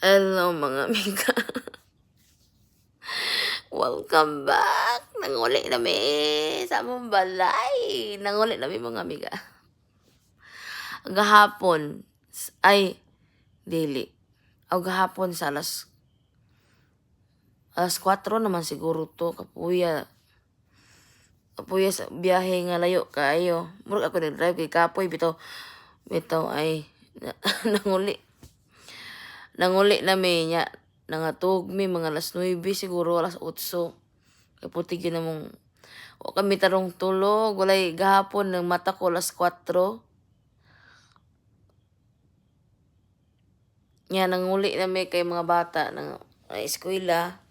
Hello mga amiga. Welcome back. Nanguli na mi sa among balay. Nanguli na mi mga amiga. Gahapon ay dili. O gahapon sa alas 4 naman siguro to kapuya. Kapuya sa biyahe nga layo kayo. Murag ako nag-drive kay kapoy bitaw ay nanguli. Nanguli na mi nya. Nangatog mi mga alas 9 siguro alas 8. Kaputi yun namong o kami tarong tulog. Walay gahapon ng mata ko alas 4. Nya nanguli na mi kay mga bata ng eskwela.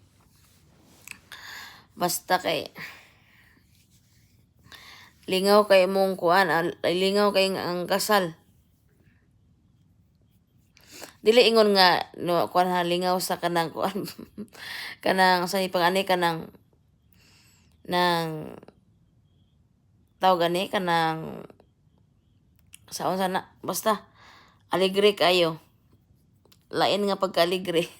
Basta kay lingaw kay mong kuan, lingaw kay ang kasal. Dili ingon nga no kuan lingaw sa kanang kuan kanang sa ipangani kanang nang tawag gani kanang sa na basta aligre kayo. Lain nga pagka-aligre.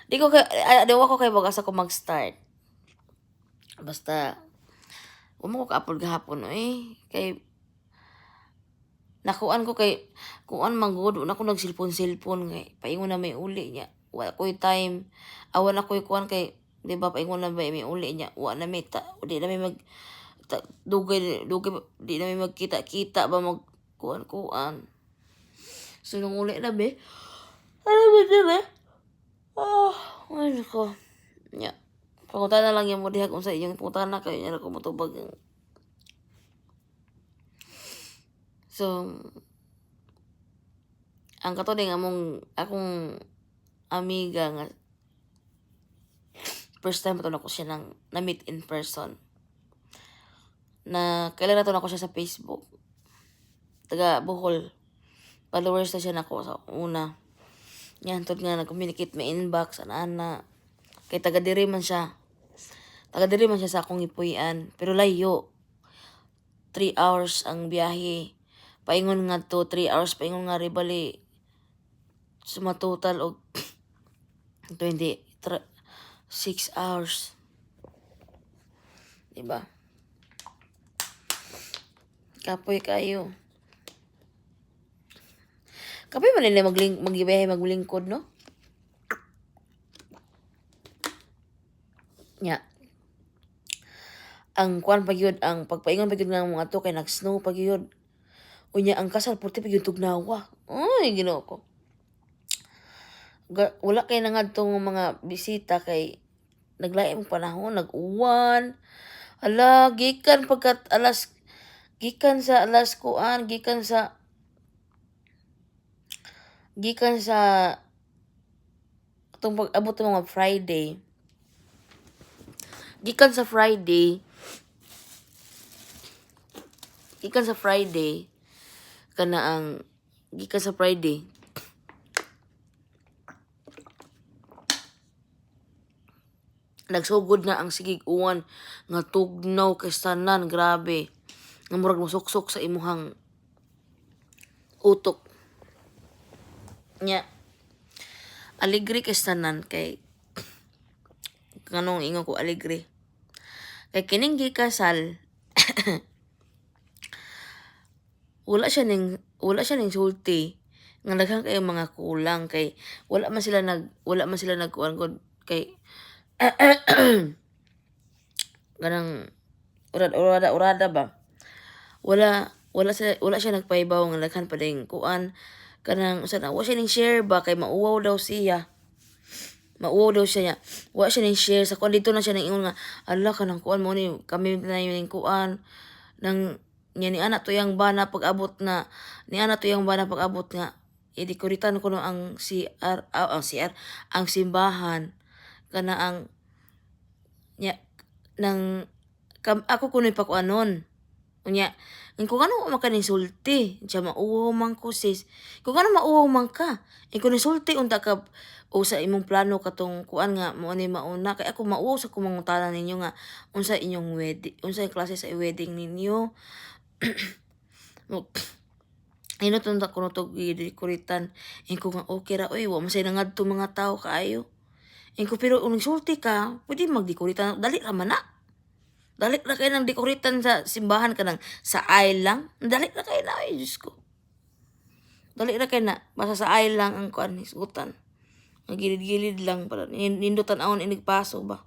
Di ko ko kay bagas ako mag-start. Basta ko ka-upload gahapon kay nakuan ko kay kuan manggod na ko nagsilpon kay paingon na may uli niya. Wa ko'y time. Awan ako'y kuan kay di ba paingon na may uli niya. Wa na may di na may mag dugay di na may magkita-kita ba mag kuan. So nung uli na be. Ano ba diba? Ay nako. Nya. Pangunta na lang yung mo diha kung sa inyong punta na kayo niya ko matubag. So, ang katuloy akong amiga nga first time pa ako siya na-meet in person. Na kailan na ako siya sa Facebook. Taga Bohol. Followers na siya nako sa una. Yan, tod nga nag-communicate may inbox, ana. Kay taga diri man siya. Taga diri man siya sa akong ipuyan. Pero layo. 3 hours ang biyahe. Paingon nga to 3 hours, paingon nga ribali. Suma total og 6 hours. Diba? Kapoy kayo. Kapoy man nila maglingkod, no? Nya. Ang kuan pagyud ang pagpaingon pagyud nga mga to kay nag-snow pagyud. Unya ang kasal purti pagyud tugnawa. Ay Ginoo ko. Wala kay nangadtong mga bisita kay naglaing panahon, nag-uwan. Ala, gikan sa alas kuan, gikan sa atong pag-abot ng mga Friday. Gikan sa Friday nagsugod na ang sigig uwan nga tugnaw kay tanan, grabe. Nga murag musuksok sa imuhang utok. Nya aligre kay tanan kay kanong ingon ko aligre. Kay kining gikasal wala siya ning sulti nga daghan kay mga kulang kay wala man sila nagkuan gud kay ganang urada ba wala siya nagpaibaw nga daghan pa ding kuan kanang usa na wa siya ning share ba kay mauwaw daw siya niya wa siya ning share sa kuan dito na siya ning ingon nga ala kanang kuan mo ni kami na ning kuan nang nya ni ana tuyang bana pag-abot nga idikuritan ko no ang ang simbahan kana ang nya nang ako kunoy pa ko anon unya kung ano man ka ning sulti siya mauwaw man ko sis kung ano mauwaw man ka kung sulti unta ka o sa imong plano katong kuan nga mo ni mauna kay ako mauwaw sa kumangutana ninyo nga unsa inyong wedding unsa klase sa wedding ninyo Inuton ta kuno to gidekoritan. Ingko nga okay ra oy, wa man say nangadto mga tao kaayo. Ingko pero kung nagsulti ka, pwede magdekoritan, dali ra man na. Dali ra kay nang dekoritan sa simbahan ka nang sa aisle lang. Dali ra kay na ay Diyos ko. Dali ra kay na basta sa aisle lang ang kuan hisgutan. Ang gilid-gilid lang para nindutan awon inig paso ba.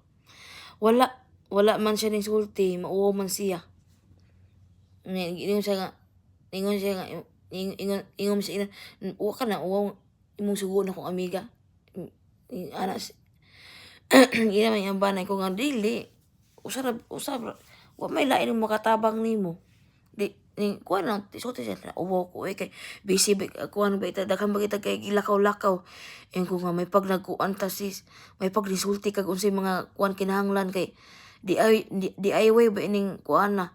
Wala man siya ning sulti, mauwaw man siya. Ingon siya nga, ingon siya nga, ingon siya, uwa ka na, uwaw, imong sugo na kong amiga. Anas, ina man yung banay ko nga, dili, usab, wa may lain mo makatabang nimo. Kuha lang, sulti siya, uwaw ko, kay, busy, kuha ba ita, daghang ba kita kay lakaw-lakaw. Ko nga, may pag nagkuan ta sis, may pag nisulti kag unsay mga kuan kinahanglan kay, DIY ba ining kuan na.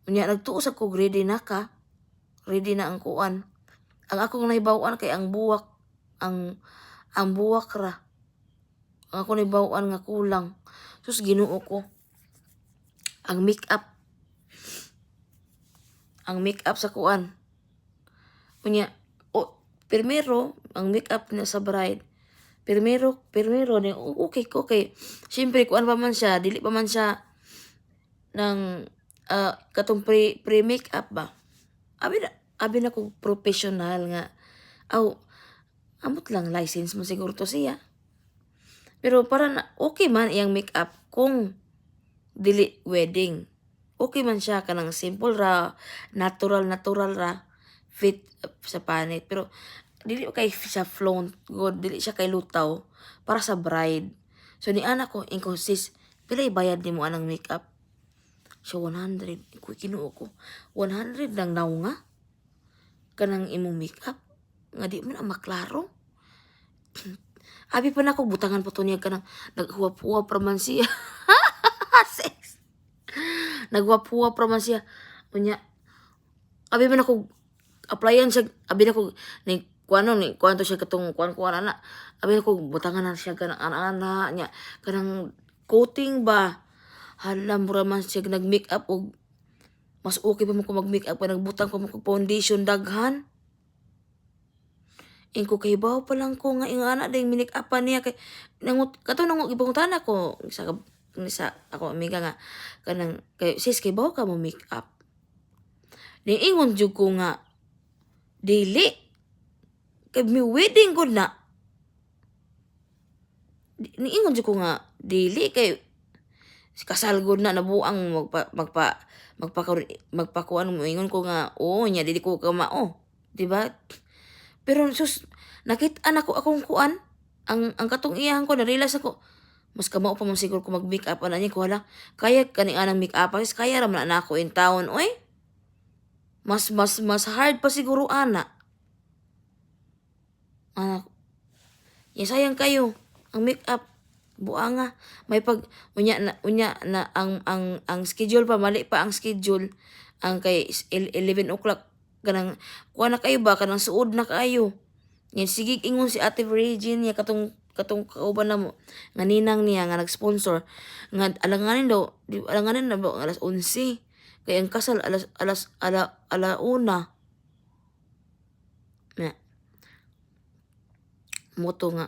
Unya nagtuo sa ko ready na ka. Ready na ang kuan. Ang akong nahibaw-an kay ang buwak ang buwak ra. Ang ako nahibaw-an nga kulang. Sus Ginoo ko. Ang make-up. Ang make-up sa kuan. Unya primero ang make-up na sa bride. Primero ni okay. Siyempre kuan pa man siya, dili pa man siya ng katong pre-makeup ba. Abi na ko professional nga. Amot lang license mo siguro to siya. Pero para na okay man iyang makeup kung dili wedding. Okay man siya kanang simple ra, natural ra, fit sa panit. Pero dili kay sa flaunt, god dili siya kay lutaw para sa bride. So ni anak ko sis, pila ibayad nimo anang makeup? So 100, ko kinuo ko. 100 lang naw nga. Kanang imong makeup nga di mo na maklaro. Abi pa na ko butangan po to niya kanang naghuwap-huwap pa man siya. Sex. Naghuwap-huwap pa man siya. Unya, abi man ako applyan siya, abi na ko ni kuan to siya katong kuan ana. Abi na ko butangan na siya kanang ana nya kanang coating ba. Hala mura man siya nag-make up og mas okay pa mo ko mag-make up pa nagbutang pa mo ko foundation daghan. Ingko kahibaw pa lang ko nga ingana ding make up pa niya kay nangut ibangutan ako sa ako amiga nga kanang kay sis kay bawo ka mo make up. Ning ingon jud ko nga dili kay mi wedding ko na. Ning ingon jud ko nga dili kay kasal gud na nabuang magpakuan mo ingon ko nga nya dili ko ka mao, di ba? Pero sus nakit-an ako akong kuan ang katong iyahan ko na-realize ako mas kamao pa man siguro ko mag-make up ana niya ko hala kaya kani anang make up kaya ra man na ako in town oy. Mas hard pa siguro ana. Sayang kayo ang make up buanga may pag unya na ang schedule pa mali pa ang schedule ang kay 11 o'clock kanang kuha na kayo ba kanang suod na kayo yan sige ingon si Ate Virginia katong kauban na mo nga ninang niya nga nag-sponsor nga alanganin na ba alas 11 kay ang kasal ala una na moto nga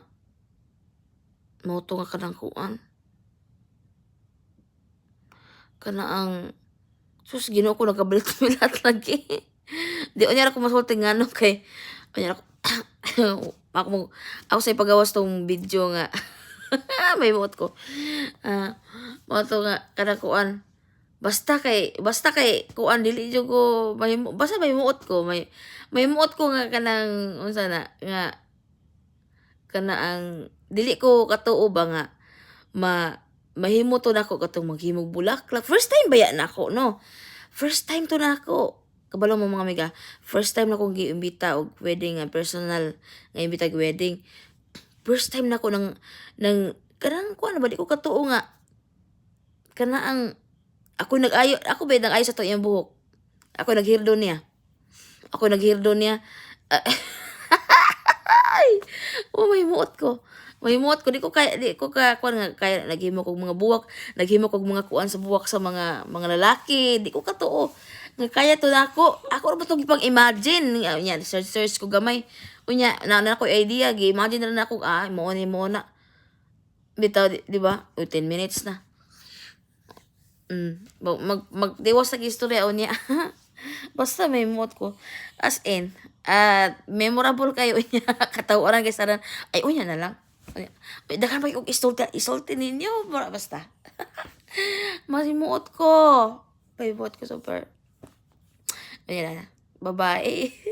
kanang kuan. Kana ang sus Ginoo ko nagabilat-bilat lagi. Di unya ako masulti ngano kay unya ako sa pagawas tong video nga may buot ko. Moto nga kanang kuan. Basta kay kuan dili jud ko basta may muot ko may muot ko nga kanang unsa na nga kana ang dili ko katuo ba nga mahimo to nako katong maghimog bulaklak. First time baya nako no. First time to nako. Kabalo mo mga amiga, first time nako giimbita og wedding nga personal nga imbita og wedding. First time nako nang kanang kuan ba di ko katuo nga kana ang ako ba nag-ayo sa to iyang buhok. Ako naghirdo niya. May muot ko. Di ko kuan nga kaya naghimo kog mga buwak, naghimo kog mga kuan sa buwak sa mga lalaki, di ko katuo. Nga kaya to na ako. Ako ra ba itong ipang-imagine. Yan, search ko gamay. Unya, na ko idea. Gi-imagine na ako. Mo na. Bitaw, di ba? 10 minutes na. Magdiwas sa istorya o niya. Basta may mood ko. As in, memorable kayo niya. Katawaran kay saran. Ay, unya na lang. Dakan ba yung isulti ninyo? Basta. Masimuot ko. Paibuot ko super. Ayan na. Bye-bye.